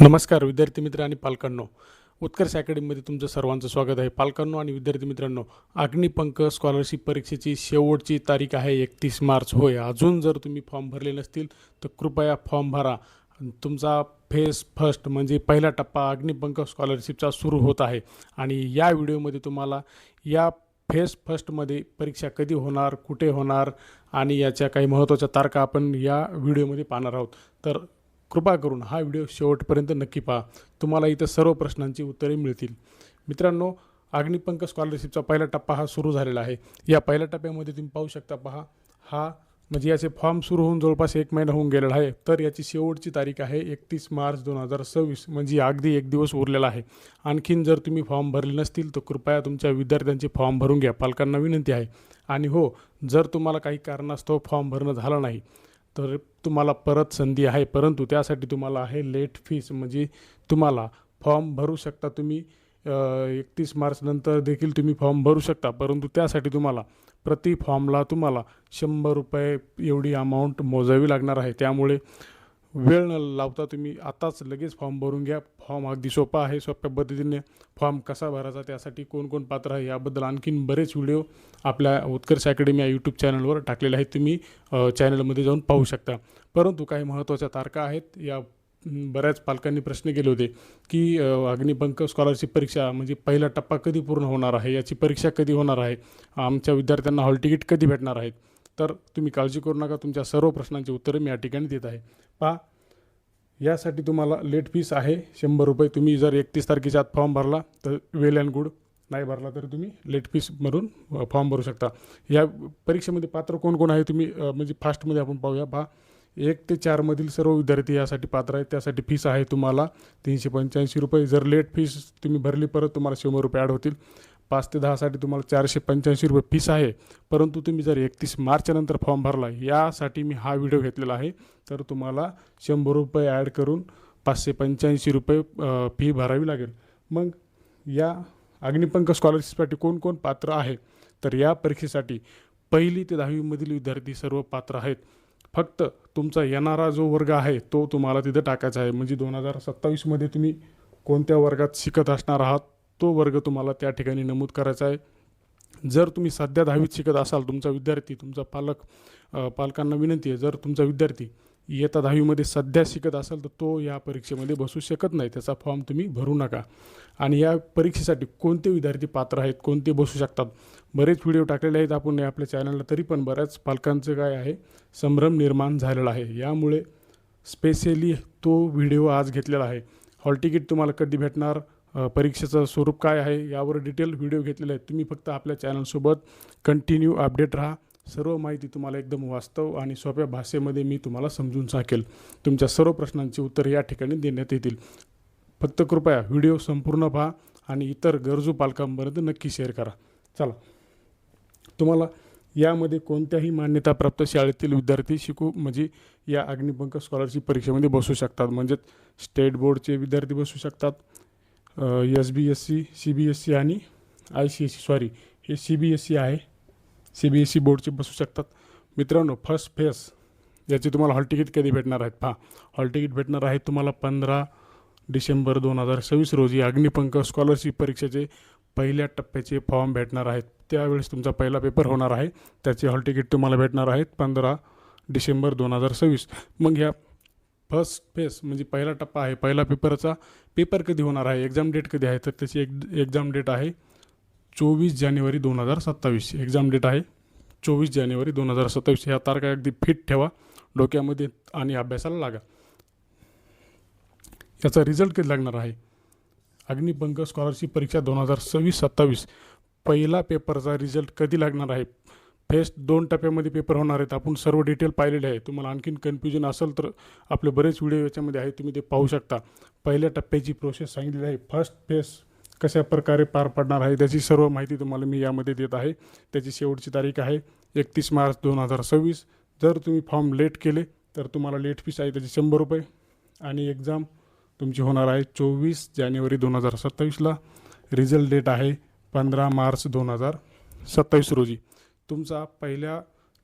नमस्कार विद्यार्थी मित्र आणि पालकांनो, उत्कर्ष अकॅडमीमध्ये तुमचं सर्वांचं स्वागत आहे. पालकांनो आणि विद्यार्थी मित्रांनो, अग्निपंख स्कॉलरशिप परीक्षेची शेवटची तारीख आहे 31 मार्च. होय, अजून जर तुम्ही फॉर्म भरले नसतील तर कृपया फॉर्म भरा. तुमचा फेज फर्स्ट म्हणजे पहिला टप्पा अग्निपंख स्कॉलरशिपचा सुरू होत आहे आणि या व्हिडिओमध्ये तुम्हाला या फेज फर्स्टमध्ये परीक्षा कधी होणार, कुठे होणार आणि याच्या काही महत्त्वाच्या तारखा आपण या व्हिडिओमध्ये पाहणार आहोत. तर कृपा करून हा व्हिडिओ शेवटपर्यंत नक्की पहा. तुम्हाला इथं सर्व प्रश्नांची उत्तरे मिळतील. मित्रांनो, अग्निपंख स्कॉलरशिपचा पहिला टप्पा हा सुरू झालेला आहे. या पहिल्या टप्प्यामध्ये तुम्ही पाहू शकता, पहा, हा म्हणजे याचे फॉर्म सुरू होऊन जवळपास 1 महिना होऊन गेलेला आहे. तर याची शेवटची तारीख आहे 31 मार्च 2026, म्हणजे अगदी 1 दिवस उरलेला आहे. आणखीन जर तुम्ही फॉर्म भरले नसतील तर कृपया तुमच्या विद्यार्थ्यांचे फॉर्म भरून घ्या. पालकांना विनंती आहे. आणि हो, जर तुम्हाला काही कारणास्तव फॉर्म भरणं झालं नाही तर तुम्हाला परत संधी आहे, परंतु त्यासाठी तुम्हाला आहे लेट फीस. म्हणजे तुम्हाला फॉर्म भरू शकता तुम्ही 31 मार्च नंतर देखील तुम्ही फॉर्म भरू शकता, परंतु त्यासाठी तुम्हाला प्रति फॉर्मला तुम्हाला 100 रुपये एवढी अमाऊंट मोजावी लागणार आहे. त्यामुळे वेळ न लावता तुम्ही आताच लगेच फॉर्म भरून घ्या. फॉर्म अगदी सोपा आहे. सोप्या पद्धतीने फॉर्म कसा भरायचा, त्यासाठी कोण कोण पात्र आहे याबद्दल आणखीन बरेच व्हिडिओ आपल्या उत्कर्ष अकॅडमी या यूट्यूब चॅनलवर टाकलेले आहेत. तुम्ही चॅनलमध्ये जाऊन पाहू शकता. परंतु काही महत्त्वाच्या तारखा आहेत. या बऱ्याच पालकांनी प्रश्न केले होते की अग्निपंख स्कॉलरशिप परीक्षा म्हणजे पहिला टप्पा कधी पूर्ण होणार आहे, याची परीक्षा कधी होणार आहे, आमच्या विद्यार्थ्यांना हॉल तिकीट कधी भेटणार आहेत. तर तुम्ही काळजी करू नका, तुमच्या सर्व प्रश्नांची उत्तरं मी या ठिकाणी देत आहे. पहा, यासाठी तुम्हाला लेट फीस आहे 100 रुपये. तुम्ही जर 31 तारखेच्या आत फॉर्म भरला तर वेल अँड गुड, नाही भरला तर तुम्ही लेट फीस भरून फॉर्म भरू शकता. या परीक्षेमध्ये पात्र कोण कोण आहे तुम्ही म्हणजे फास्टमध्ये आपण पाहूया. पहा, 1 ते 4 मधील सर्व विद्यार्थी यासाठी पात्र आहेत. त्यासाठी फीस आहे तुम्हाला 385 रुपये. जर लेट फीस तुम्ही भरली परत तुम्हाला 100 रुपये ॲड होतील. 5 ते 10 साठी तुम्हाला 485 रुपये फीस आहे. परंतु तुम्ही जर 31 मार्चनंतर फॉर्म भरला, यासाठी मी हा व्हिडिओ घेतलेला आहे, तर तुम्हाला 100 रुपये ॲड करून 585 रुपये फी भरावी लागेल. मग या अग्निपंख स्कॉलरशिपसाठी कोण कोण पात्र आहे, तर या परीक्षेसाठी 1ली ते 10वीमधील विद्यार्थी सर्व पात्र आहेत. फक्त तुमचा येणारा जो वर्ग आहे तो तुम्हाला तिथं टाकायचा आहे. म्हणजे 2027मध्ये तुम्ही कोणत्या वर्गात शिकत असणार आहात तो वर्ग तुम्हाला त्या ठिकाणी नमूद करायचा आहे. जर तुम्ही सध्या 10वीत शिकत असाल, तुमचा विद्यार्थी, तुमचा पालकांना विनंती आहे, जर तुमचा विद्यार्थी इयत्ता 10वीमध्ये सध्या शिकत असाल तर तो या परीक्षेमध्ये बसू शकत नाही. त्याचा फॉर्म तुम्ही भरू नका. आणि या परीक्षेसाठी कोणते विद्यार्थी पात्र आहेत, कोणते बसू शकतात, बरेच व्हिडिओ टाकलेले आहेत आपण आपल्या चॅनलला. तरी पण बऱ्याच पालकांचं काय आहे, संभ्रम निर्माण झालेला आहे. यामुळे स्पेशली तो व्हिडिओ आज घेतलेला आहे. हॉल तिकीट तुम्हाला कधी भेटणार, परीक्षेचं स्वरूप काय आहे, यावर डिटेल व्हिडिओ घेतलेले आहेत. तुम्ही फक्त आपल्या चॅनलसोबत कंटिन्यू अपडेट राहा. सर्व माहिती तुम्हाला एकदम वास्तव आणि सोप्या भाषेमध्ये मी तुम्हाला समजून सांगेल. तुमच्या सर्व प्रश्नांची उत्तर या ठिकाणी देण्यात येतील. फक्त कृपया व्हिडिओ संपूर्ण पहा आणि इतर गरजू पालकांपर्यंत नक्की शेअर करा. चला, तुम्हाला यामध्ये कोणत्याही मान्यताप्राप्त शाळेतील विद्यार्थी म्हणजे या अग्निपंख स्कॉलरशिप परीक्षेमध्ये बसू शकतात. म्हणजेच स्टेट बोर्डचे विद्यार्थी बसू शकतात, SBSC, CBSC आणि ICSE, हे CBSE आहे, CBSE बोर्डचे बसू शकतात. मित्रांनो, फर्स्ट फेज याची तुम्हाला हॉल तिकीट कधी भेटणार आहेत? पहा, हॉल तिकीट भेटणार आहे तुम्हाला 15 डिसेंबर 2026 रोजी. अग्निपंख स्कॉलरशिप परीक्षेचे पहिल्या टप्प्याचे फॉर्म भेटणार आहेत. त्यावेळेस तुमचा पहिला पेपर होणार आहे. त्याचे हॉल तिकीट तुम्हाला भेटणार आहेत 15 डिसेंबर 2026. मग ह्या फर्स्ट फेज म्हणजे पहिला टप्पा आहे. पहिला पेपरचा पेपर कधी होणार आहे, एक्झाम डेट कधी आहे, तर त्याची एक्झाम डेट आहे 24 जानेवारी 2027. एक्झाम डेट आहे 24 जानेवारी 2027. ह्या तारखा अगदी फिट ठेवा डोक्यामध्ये आणि अभ्यासाला लागा. याचा रिझल्ट कधी लागणार आहे? अग्निपंख स्कॉलरशिप परीक्षा 2026-27 पहिला पेपरचा रिझल्ट कधी लागणार आहे? फेज 2 टप्प्यामध्ये पेपर होणार आहेत. आपण सर्व डिटेल पाहिलेले आहे. तुम्हाला आणखीन कन्फ्युजन असेल तर आपले बरेच व्हिडिओ याच्यामध्ये आहे, तुम्ही ते पाहू शकता. पहिल्या टप्प्याची प्रोसेस सांगितलेली आहे. फर्स्ट फेज कशा प्रकारे पार पडणार आहे त्याची सर्व माहिती तुम्हाला मी यामध्ये देत आहे. त्याची शेवटची तारीख आहे 31 मार्च 2026. जर तुम्ही फॉर्म लेट केले तर तुम्हाला लेट फीस आहे त्याची 100 रुपये. आणि एक्झाम तुमची होणार आहे 24 जानेवारी 2027ला. रिझल्ट डेट आहे 15 मार्च 2027 रोजी. तुमचा पहिल्या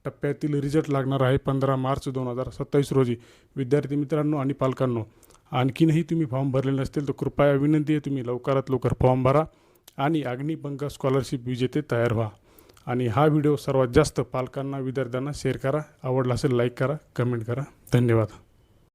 टप्प्यातील रिझल्ट लागणार आहे 15 मार्च 2027 रोजी. विद्यार्थी मित्रांनो आणि पालकांनो, आणखीनही तुम्ही फॉर्म भरले नसतील तर कृपया विनंती आहे तुम्ही लवकरात लवकर फॉर्म भरा आणि अग्निपंख स्कॉलरशिप विजेते तयार व्हा. आणि हा व्हिडिओ सर्वात जास्त पालकांना विद्यार्थ्यांना शेअर करा. आवडला असेल लाईक करा, कमेंट करा. धन्यवाद.